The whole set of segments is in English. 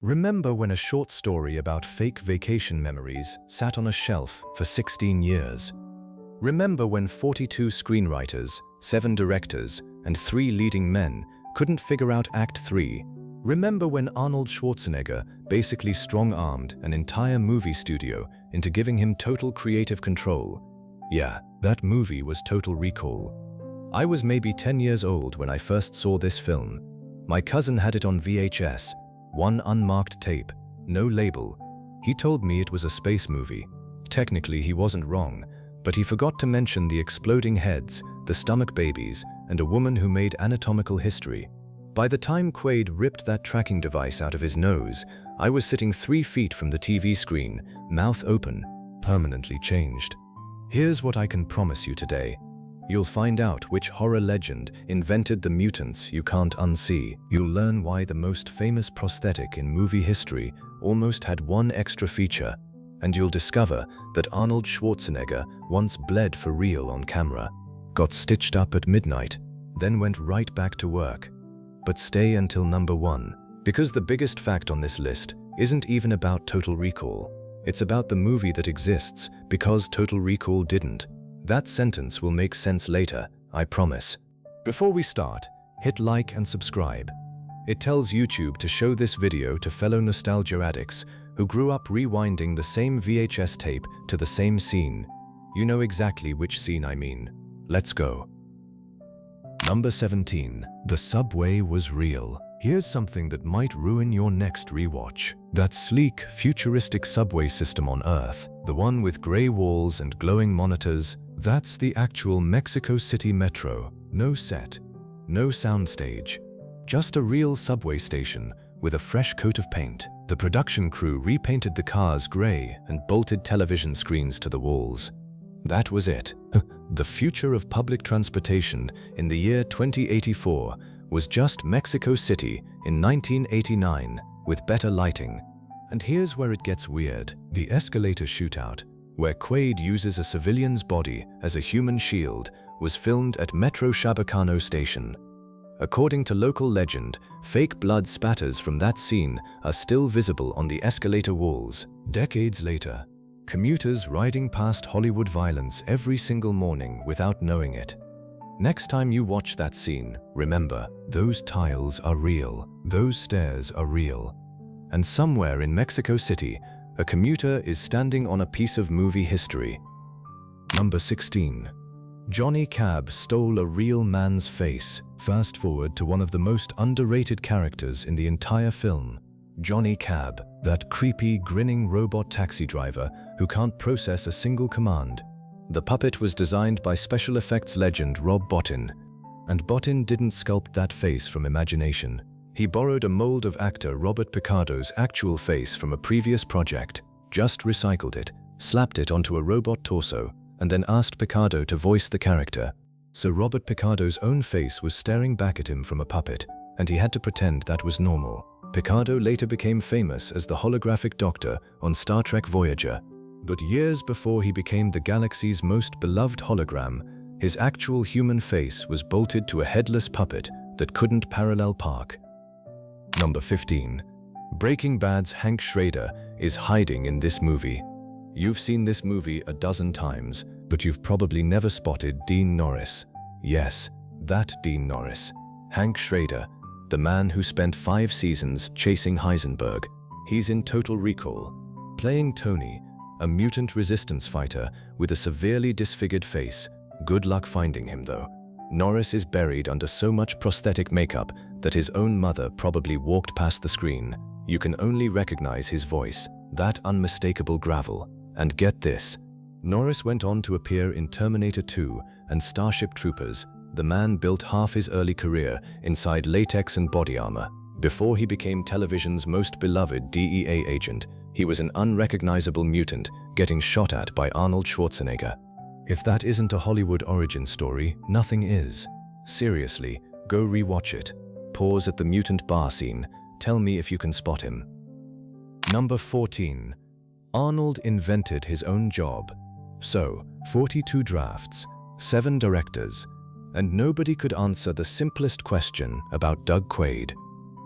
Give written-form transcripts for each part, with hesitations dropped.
Remember when a short story about fake vacation memories sat on a shelf for 16 years? Remember when 42 screenwriters, 7 directors, and 3 leading men couldn't figure out Act 3? Remember when Arnold Schwarzenegger basically strong-armed an entire movie studio into giving him total creative control? Yeah, that movie was Total Recall. I was maybe 10 years old when I first saw this film. My cousin had it on VHS, one unmarked tape, no label. He told me it was a space movie. Technically, he wasn't wrong, but he forgot to mention the exploding heads, the stomach babies, and a woman who made anatomical history. By the time Quaid ripped that tracking device out of his nose, I was sitting 3 feet from the TV screen, mouth open, permanently changed. Here's what I can promise you today. You'll find out which horror legend invented the mutants you can't unsee. You'll learn why the most famous prosthetic in movie history almost had one extra feature. And you'll discover that Arnold Schwarzenegger once bled for real on camera, got stitched up at midnight, then went right back to work. But stay until number 1, because the biggest fact on this list isn't even about Total Recall. It's about the movie that exists because Total Recall didn't. That sentence will make sense later, I promise. Before we start, hit like and subscribe. It tells YouTube to show this video to fellow nostalgia addicts who grew up rewinding the same VHS tape to the same scene. You know exactly which scene I mean. Let's go. Number 17. The subway was real. Here's something that might ruin your next rewatch. That sleek, futuristic subway system on Earth, the one with gray walls and glowing monitors, that's the actual Mexico City Metro. No set, no soundstage, just a real subway station with a fresh coat of paint. The production crew repainted the cars gray and bolted television screens to the walls. That was it. The future of public transportation in the year 2084 was just Mexico City in 1989 with better lighting. And here's where it gets weird. The escalator shootout, where Quaid uses a civilian's body as a human shield, was filmed at Metro Chabacano station. According to local legend, fake blood spatters from that scene are still visible on the escalator walls. Decades later, commuters riding past Hollywood violence every single morning without knowing it. Next time you watch that scene, remember, those tiles are real, those stairs are real. And somewhere in Mexico City, a commuter is standing on a piece of movie history. Number 16. JohnnyCab stole a real man's face. Fast forward to one of the most underrated characters in the entire film. JohnnyCab, that creepy, grinning robot taxi driver who can't process a single command. The puppet was designed by special effects legend Rob Bottin. And Bottin didn't sculpt that face from imagination. He borrowed a mold of actor Robert Picardo's actual face from a previous project, just recycled it, slapped it onto a robot torso, and then asked Picardo to voice the character. So Robert Picardo's own face was staring back at him from a puppet, and he had to pretend that was normal. Picardo later became famous as the holographic doctor on Star Trek Voyager. But years before he became the galaxy's most beloved hologram, his actual human face was bolted to a headless puppet that couldn't parallel park. Number 15. Breaking Bad's Hank Schrader is hiding in this movie. You've seen this movie a dozen times, but you've probably never spotted Dean Norris. Yes, that Dean Norris. Hank Schrader, the man who spent 5 seasons chasing Heisenberg. He's in Total Recall, playing Tony, a mutant resistance fighter with a severely disfigured face. Good luck finding him though. Norris is buried under so much prosthetic makeup that his own mother probably walked past the screen. You can only recognize his voice, that unmistakable gravel. And get this, Norris went on to appear in Terminator 2 and Starship Troopers. The man built half his early career inside latex and body armor. Before he became television's most beloved DEA agent, he was an unrecognizable mutant getting shot at by Arnold Schwarzenegger. If that isn't a Hollywood origin story, nothing is. Seriously, go rewatch it. Pause at the mutant bar scene. Tell me if you can spot him. Number 14. Arnold invented his own job. So, 42 drafts, 7 directors, and nobody could answer the simplest question about Doug Quaid.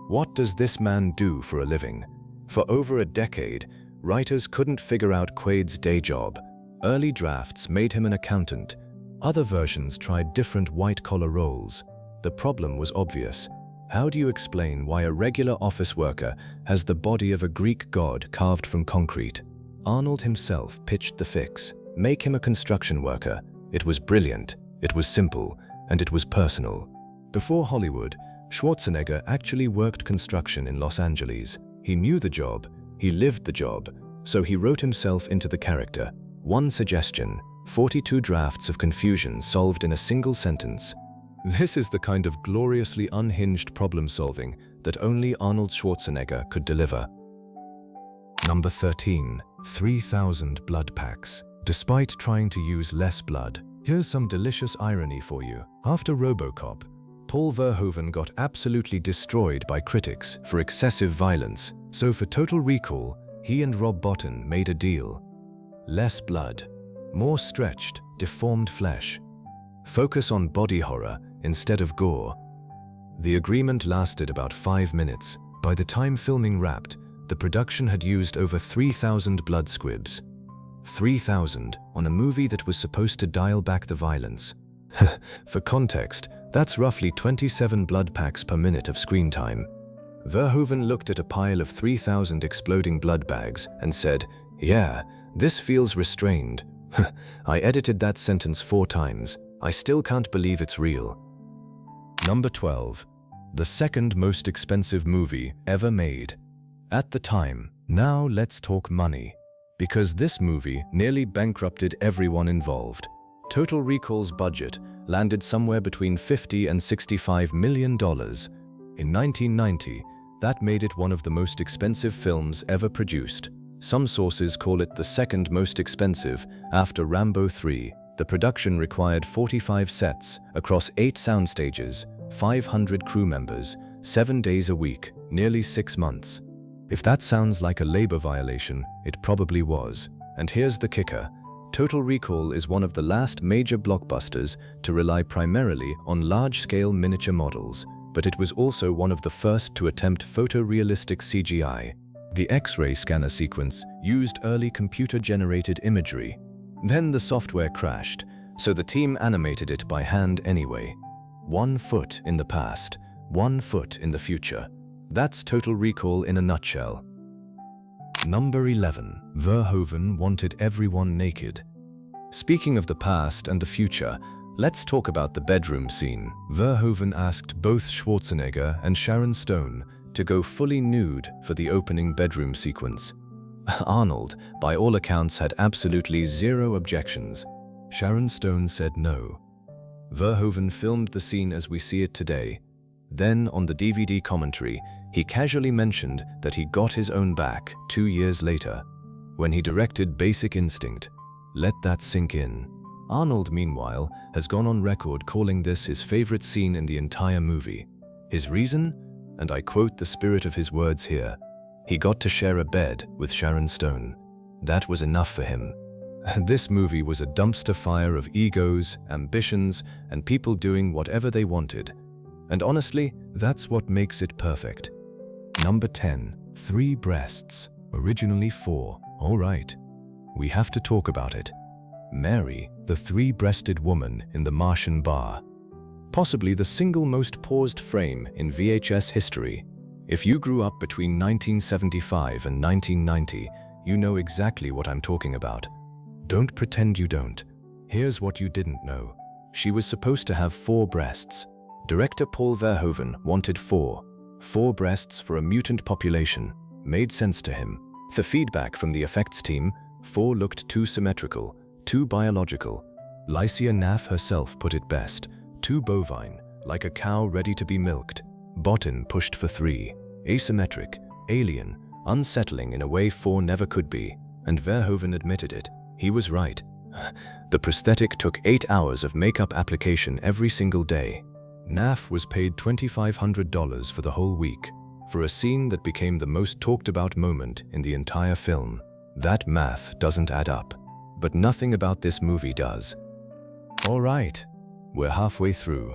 What does this man do for a living? For over a decade, writers couldn't figure out Quaid's day job. Early drafts made him an accountant. Other versions tried different white-collar roles. The problem was obvious. How do you explain why a regular office worker has the body of a Greek god carved from concrete? Arnold himself pitched the fix. Make him a construction worker. It was brilliant, it was simple, and it was personal. Before Hollywood, Schwarzenegger actually worked construction in Los Angeles. He knew the job, he lived the job, so he wrote himself into the character. One suggestion, 42 drafts of confusion solved in a single sentence. This is the kind of gloriously unhinged problem-solving that only Arnold Schwarzenegger could deliver. Number 13. 3,000 blood packs. Despite trying to use less blood, here's some delicious irony for you. After RoboCop, Paul Verhoeven got absolutely destroyed by critics for excessive violence, so for Total Recall, he and Rob Bottin made a deal. Less blood, more stretched, deformed flesh. Focus on body horror instead of gore. The agreement lasted about 5 minutes. By the time filming wrapped, the production had used over 3,000 blood squibs. 3,000 on a movie that was supposed to dial back the violence. For context, that's roughly 27 blood packs per minute of screen time. Verhoeven looked at a pile of 3,000 exploding blood bags and said, "Yeah, this feels restrained." I edited that sentence 4 times. I still can't believe it's real. Number 12. The second most expensive movie ever made. At the time, now let's talk money. Because this movie nearly bankrupted everyone involved. Total Recall's budget landed somewhere between $50 and $65 million. In 1990, that made it one of the most expensive films ever produced. Some sources call it the second most expensive after Rambo 3. The production required 45 sets across 8 sound stages, 500 crew members, 7 days a week, nearly 6 months. If that sounds like a labor violation, it probably was. And here's the kicker. Total Recall is one of the last major blockbusters to rely primarily on large-scale miniature models, but it was also one of the first to attempt photorealistic CGI. The X-ray scanner sequence used early computer-generated imagery. Then the software crashed, so the team animated it by hand anyway. 1 foot in the past, 1 foot in the future. That's Total Recall in a nutshell. Number 11. Verhoeven wanted everyone naked. Speaking of the past and the future, let's talk about the bedroom scene. Verhoeven asked both Schwarzenegger and Sharon Stone to go fully nude for the opening bedroom sequence. Arnold, by all accounts, had absolutely zero objections. Sharon Stone said no. Verhoeven filmed the scene as we see it today. Then, on the DVD commentary, he casually mentioned that he got his own back 2 years later, when he directed Basic Instinct. Let that sink in. Arnold, meanwhile, has gone on record calling this his favorite scene in the entire movie. His reason? And I quote the spirit of his words here. He got to share a bed with Sharon Stone. That was enough for him. This movie was a dumpster fire of egos, ambitions, and people doing whatever they wanted. And honestly, that's what makes it perfect. Number 10. 3 breasts. Originally 4. All right. We have to talk about it. Mary, the 3-breasted woman in the Martian bar. Possibly the single most paused frame in VHS history. If you grew up between 1975 and 1990, you know exactly what I'm talking about. Don't pretend you don't. Here's what you didn't know. She was supposed to have 4 breasts. Director Paul Verhoeven wanted 4. 4 breasts for a mutant population. Made sense to him. The feedback from the effects team, 4 looked too symmetrical, too biological. Lycia Naff herself put it best. Too bovine, like a cow ready to be milked. Bottin pushed for 3. Asymmetric, alien, unsettling in a way 4 never could be. And Verhoeven admitted it. He was right. The prosthetic took 8 hours of makeup application every single day. Naff was paid $2,500 for the whole week, for a scene that became the most talked about moment in the entire film. That math doesn't add up. But nothing about this movie does. All right. We're halfway through,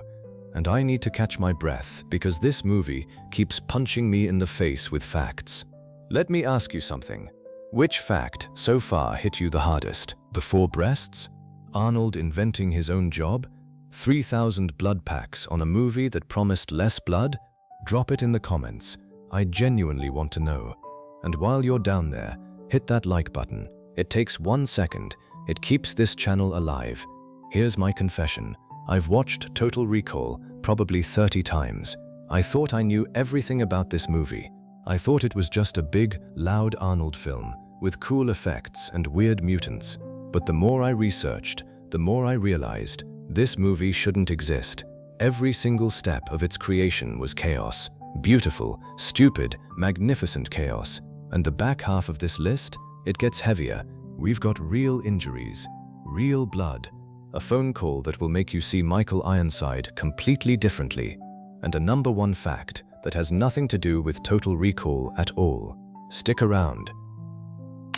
and I need to catch my breath because this movie keeps punching me in the face with facts. Let me ask you something. Which fact so far hit you the hardest? The 4 breasts? Arnold inventing his own job? 3,000 blood packs on a movie that promised less blood? Drop it in the comments. I genuinely want to know. And while you're down there, hit that like button. It takes 1 second. It keeps this channel alive. Here's my confession. I've watched Total Recall probably 30 times. I thought I knew everything about this movie. I thought it was just a big, loud Arnold film with cool effects and weird mutants. But the more I researched, the more I realized this movie shouldn't exist. Every single step of its creation was chaos. Beautiful, stupid, magnificent chaos. And the back half of this list, it gets heavier. We've got real injuries, real blood, a phone call that will make you see Michael Ironside completely differently, and a number 1 fact that has nothing to do with Total Recall at all. Stick around.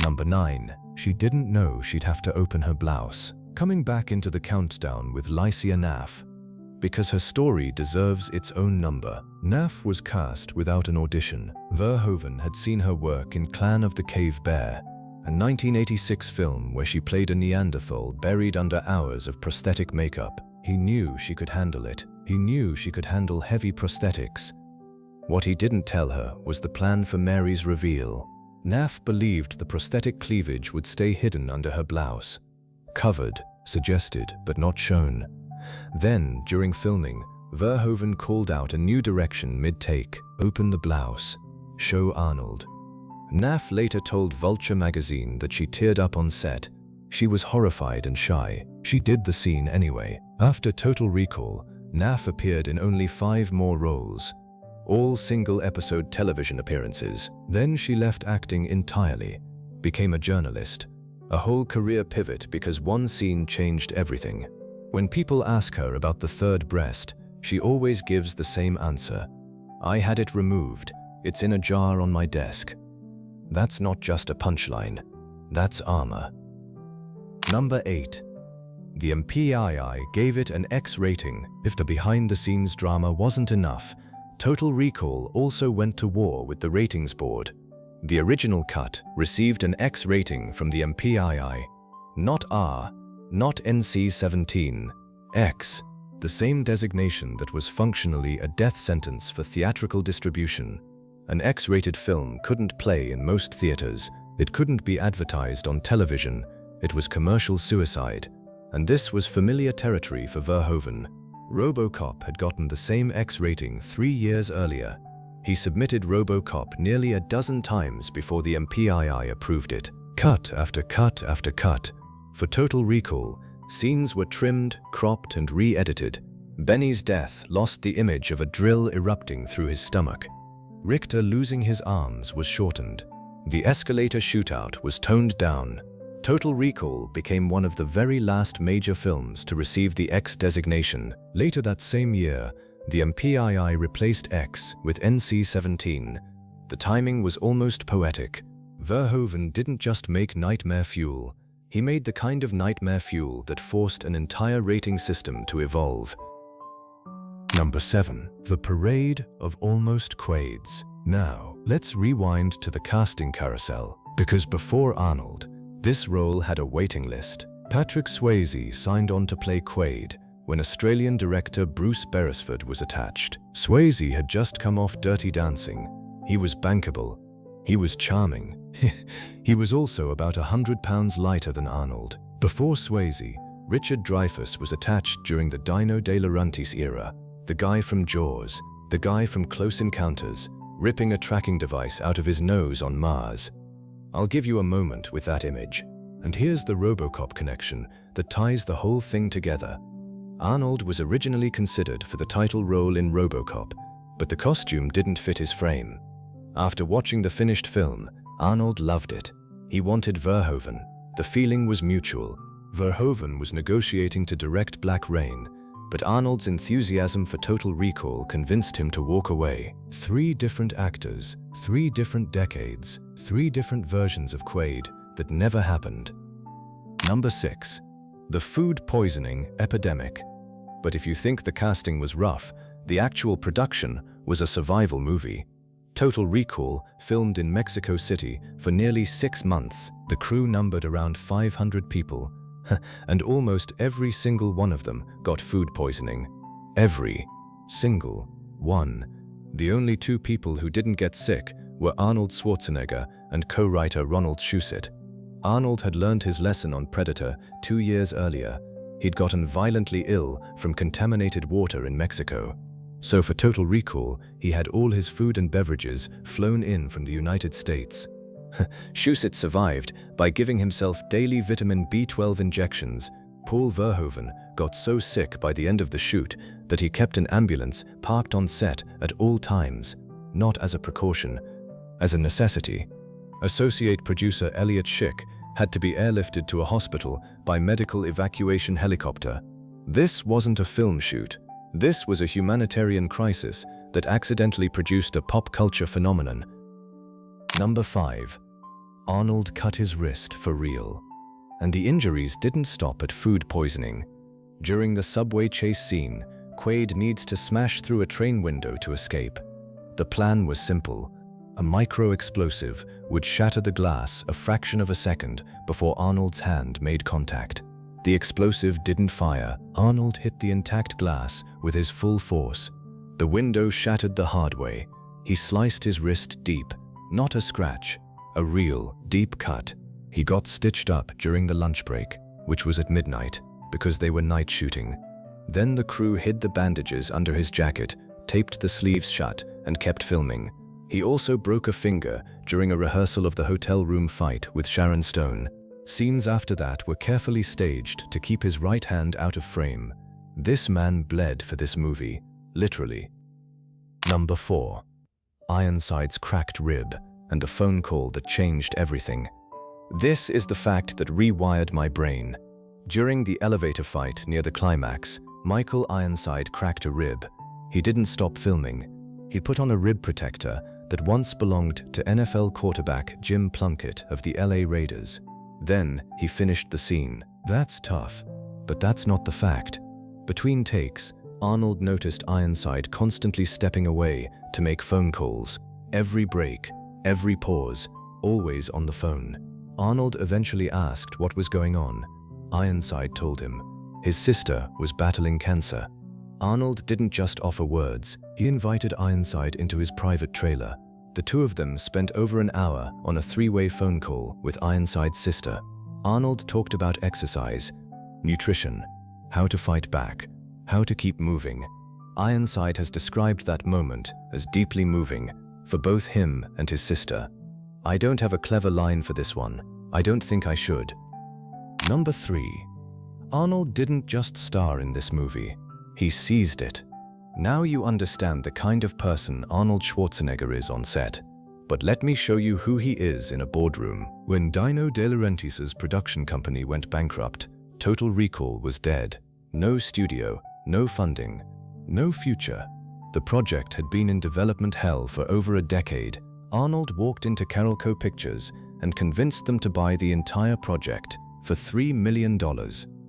Number 9. She didn't know she'd have to open her blouse. Coming back into the countdown with Lycia Naff, because her story deserves its own number. Naff was cast without an audition. Verhoeven had seen her work in Clan of the Cave Bear, a 1986 film where she played a Neanderthal buried under hours of prosthetic makeup. He knew she could handle it. He knew she could handle heavy prosthetics. What he didn't tell her was the plan for Mary's reveal. Naff believed the prosthetic cleavage would stay hidden under her blouse. Covered, suggested, but not shown. Then, during filming, Verhoeven called out a new direction mid-take. Open the blouse. Show Arnold. Naff later told Vulture magazine that she teared up on set. She was horrified and shy. She did the scene anyway. After Total Recall, Naff appeared in only 5 more roles, all single-episode television appearances. Then she left acting entirely, became a journalist. A whole career pivot because 1 scene changed everything. When people ask her about the 3rd breast, she always gives the same answer. I had it removed. It's in a jar on my desk. That's not just a punchline. That's armor. Number 8. The MPAA gave it an X rating. If the behind-the-scenes drama wasn't enough, Total Recall also went to war with the ratings board. The original cut received an X rating from the MPAA. Not R, not NC-17, X, the same designation that was functionally a death sentence for theatrical distribution. An X-rated film couldn't play in most theaters. It couldn't be advertised on television. It was commercial suicide. And this was familiar territory for Verhoeven. RoboCop had gotten the same X rating 3 years earlier. He submitted RoboCop nearly a dozen times before the MPAA approved it. Cut after cut after cut. For Total Recall, scenes were trimmed, cropped, and re-edited. Benny's death lost the image of a drill erupting through his stomach. Richter losing his arms was shortened. The escalator shootout was toned down. Total Recall became one of the very last major films to receive the X designation. Later that same year, the MPAA replaced X with NC-17. The timing was almost poetic. Verhoeven didn't just make nightmare fuel. He made the kind of nightmare fuel that forced an entire rating system to evolve. Number 7. The Parade of Almost-Quaids. Now, let's rewind to the casting carousel, because before Arnold, this role had a waiting list. Patrick Swayze signed on to play Quaid when Australian director Bruce Beresford was attached. Swayze had just come off Dirty Dancing. He was bankable. He was charming. He was also about 100 pounds lighter than Arnold. Before Swayze, Richard Dreyfuss was attached during the Dino De Laurentiis era. The guy from Jaws, the guy from Close Encounters, ripping a tracking device out of his nose on Mars. I'll give you a moment with that image. And here's the RoboCop connection that ties the whole thing together. Arnold was originally considered for the title role in RoboCop, but the costume didn't fit his frame. After watching the finished film, Arnold loved it. He wanted Verhoeven. The feeling was mutual. Verhoeven was negotiating to direct Black Rain, but Arnold's enthusiasm for Total Recall convinced him to walk away. 3 different actors, 3 different decades, 3 different versions of Quaid that never happened. Number 6. The food poisoning epidemic. But if you think the casting was rough, the actual production was a survival movie. Total Recall filmed in Mexico City for nearly 6 months. The crew numbered around 500 people, and almost every single one of them got food poisoning. Every single one. The only 2 people who didn't get sick were Arnold Schwarzenegger and co-writer Ronald Schusett. Arnold had learned his lesson on Predator 2 years earlier. He'd gotten violently ill from contaminated water in Mexico. So for Total Recall, he had all his food and beverages flown in from the United States. Schusett survived by giving himself daily vitamin B12 injections. Paul Verhoeven got so sick by the end of the shoot that he kept an ambulance parked on set at all times, not as a precaution, as a necessity. Associate producer Elliot Schick had to be airlifted to a hospital by medical evacuation helicopter. This wasn't a film shoot. This was a humanitarian crisis that accidentally produced a pop culture phenomenon. Number 5. Arnold cut his wrist for real. And the injuries didn't stop at food poisoning. During the subway chase scene, Quaid needs to smash through a train window to escape. The plan was simple. A micro-explosive would shatter the glass a fraction of a second before Arnold's hand made contact. The explosive didn't fire. Arnold hit the intact glass with his full force. The window shattered the hard way. He sliced his wrist deep, not a scratch, a real, deep cut. He got stitched up during the lunch break, which was at midnight, because they were night shooting. Then the crew hid the bandages under his jacket, taped the sleeves shut, and kept filming. He also broke a finger during a rehearsal of the hotel room fight with Sharon Stone. Scenes after that were carefully staged to keep his right hand out of frame. This man bled for this movie, literally. Number 4. Ironside's cracked rib and the phone call that changed everything. This is the fact that rewired my brain. During the elevator fight near the climax, Michael Ironside cracked a rib. He didn't stop filming. He put on a rib protector that once belonged to NFL quarterback Jim Plunkett of the LA Raiders. Then he finished the scene. That's tough, but that's not the fact. Between takes, Arnold noticed Ironside constantly stepping away to make phone calls. Every break, every pause, always on the phone. Arnold eventually asked what was going on. Ironside told him. His sister was battling cancer. Arnold didn't just offer words. He invited Ironside into his private trailer. The 2 of them spent over an hour on a 3-way phone call with Ironside's sister. Arnold talked about exercise, nutrition, how to fight back, how to keep moving. Ironside has described that moment as deeply moving for both him and his sister. I don't have a clever line for this one. I don't think I should. Number 3. Arnold didn't just star in this movie. He seized it. Now you understand the kind of person Arnold Schwarzenegger is on set. But let me show you who he is in a boardroom. When Dino De Laurentiis's production company went bankrupt, Total Recall was dead. No studio, no funding, no future. The project had been in development hell for over a decade. Arnold walked into Carolco Pictures and convinced them to buy the entire project for $3 million.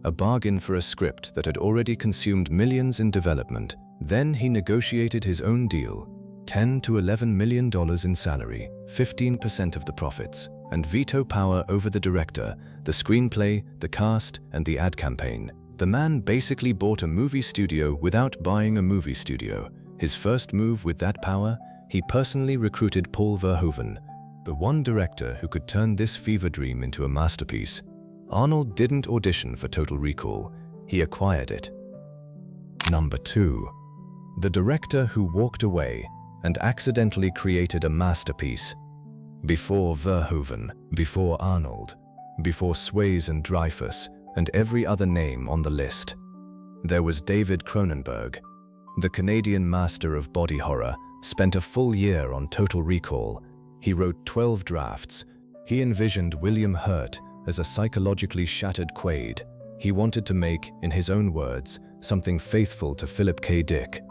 A bargain for a script that had already consumed millions in development. Then he negotiated his own deal, $10 to $11 million in salary, 15% of the profits, and veto power over the director, the screenplay, the cast, and the ad campaign. The man basically bought a movie studio without buying a movie studio. His first move with that power, he personally recruited Paul Verhoeven, the one director who could turn this fever dream into a masterpiece. Arnold didn't audition for Total Recall, he acquired it. Number 2. The director who walked away and accidentally created a masterpiece. Before Verhoeven, before Arnold, before Swayze and Dreyfuss, and every other name on the list, there was David Cronenberg. The Canadian master of body horror spent a full year on Total Recall. He wrote 12 drafts. He envisioned William Hurt as a psychologically shattered Quaid. He wanted to make, in his own words, something faithful to Philip K. Dick.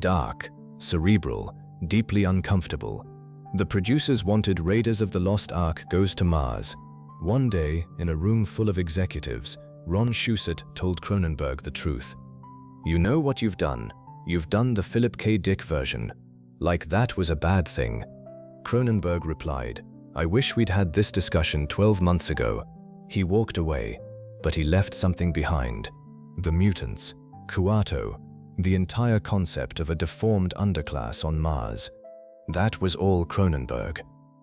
Dark, cerebral, deeply uncomfortable. The producers wanted Raiders of the Lost Ark Goes to Mars. One day, in a room full of executives, Ron Schusett told Cronenberg the truth. "You know what you've done? You've done the Philip K. Dick version. Like that was a bad thing. Cronenberg replied, "I wish we'd had this discussion 12 months ago." He walked away, but he left something behind. The mutants, Kuato, the entire concept of a deformed underclass on Mars. That was all Cronenberg.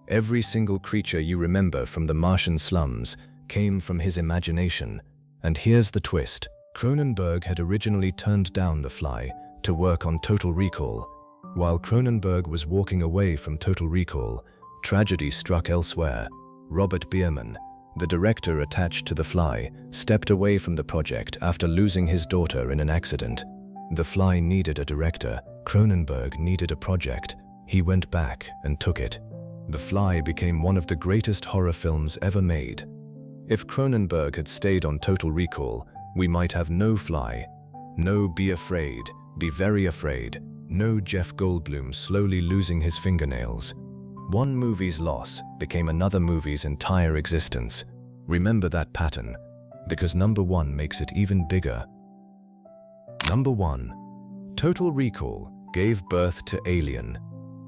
Every single creature you remember from the Martian slums came from his imagination. And here's the twist. Cronenberg had originally turned down The Fly to work on Total Recall. While Cronenberg was walking away from Total Recall, tragedy struck elsewhere. Robert Bierman, the director attached to The Fly, stepped away from the project after losing his daughter in an accident. The Fly needed a director. Cronenberg needed a project. He went back and took it. The Fly became one of the greatest horror films ever made. If Cronenberg had stayed on Total Recall, we might have no Fly, no Be Afraid, Be Very Afraid, no Jeff Goldblum slowly losing his fingernails. One movie's loss became another movie's entire existence. Remember that pattern, because number one makes it even bigger. Number 1. Total Recall gave birth to Alien.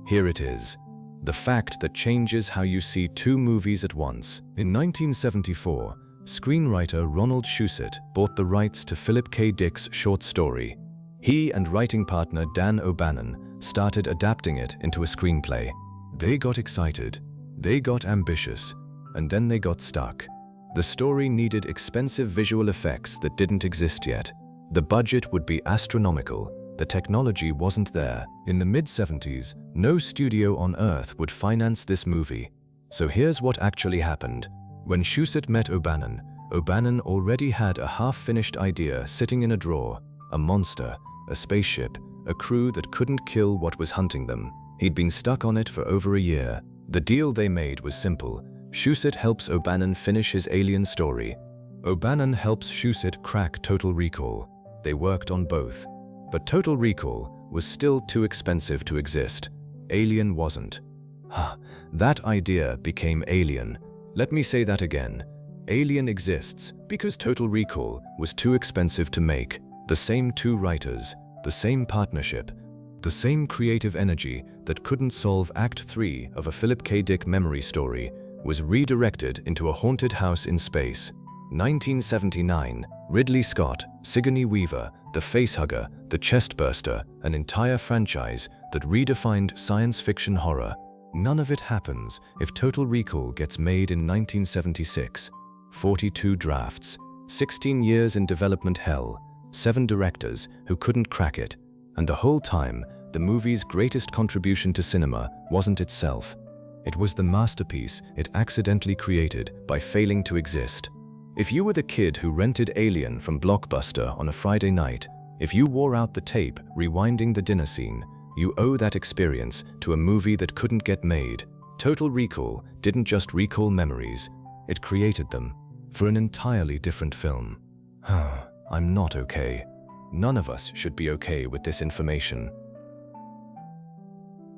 Here it is. The fact that changes how you see two movies at once. In 1974, screenwriter Ronald Shusett bought the rights to Philip K. Dick's short story. He and writing partner Dan O'Bannon started adapting it into a screenplay. They got excited, they got ambitious, and then they got stuck. The story needed expensive visual effects that didn't exist yet. The budget would be astronomical. The technology wasn't there. In the mid-70s, no studio on Earth would finance this movie. So here's what actually happened. When Shusett met O'Bannon, O'Bannon already had a half-finished idea sitting in a drawer. A monster, a spaceship, a crew that couldn't kill what was hunting them. He'd been stuck on it for over a year. The deal they made was simple. Shusett helps O'Bannon finish his Alien story. O'Bannon helps Shusett crack Total Recall. They worked on both. But Total Recall was still too expensive to exist. Alien wasn't. That idea became Alien. Let me say that again. Alien exists because Total Recall was too expensive to make. The same two writers, the same partnership, the same creative energy that couldn't solve Act 3 of a Philip K. Dick memory story was redirected into a haunted house in space. 1979, Ridley Scott, Sigourney Weaver, The Facehugger, The Chestburster, an entire franchise that redefined science fiction horror. None of it happens if Total Recall gets made in 1976. 42 drafts, 16 years in development hell, 7 directors who couldn't crack it, and the whole time, the movie's greatest contribution to cinema wasn't itself. It was the masterpiece it accidentally created by failing to exist. If you were the kid who rented Alien from Blockbuster on a Friday night, if you wore out the tape rewinding the dinner scene, you owe that experience to a movie that couldn't get made. Total Recall didn't just recall memories, it created them for an entirely different film. I'm not okay. None of us should be okay with this information.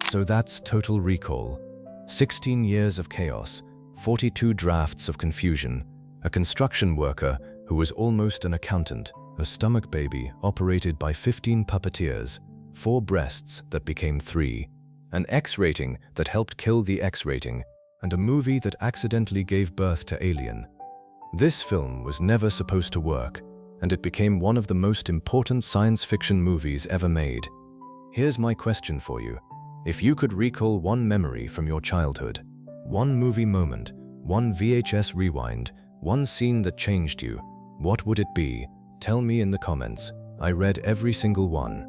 So that's Total Recall. 16 years of chaos, 42 drafts of confusion, a construction worker who was almost an accountant, a stomach baby operated by 15 puppeteers, 4 breasts that became 3, an X rating that helped kill the X rating, and a movie that accidentally gave birth to Alien. This film was never supposed to work, and it became one of the most important science fiction movies ever made. Here's my question for you. If you could recall one memory from your childhood, one movie moment, one VHS rewind, one scene that changed you, what would it be? Tell me in the comments. I read every single one.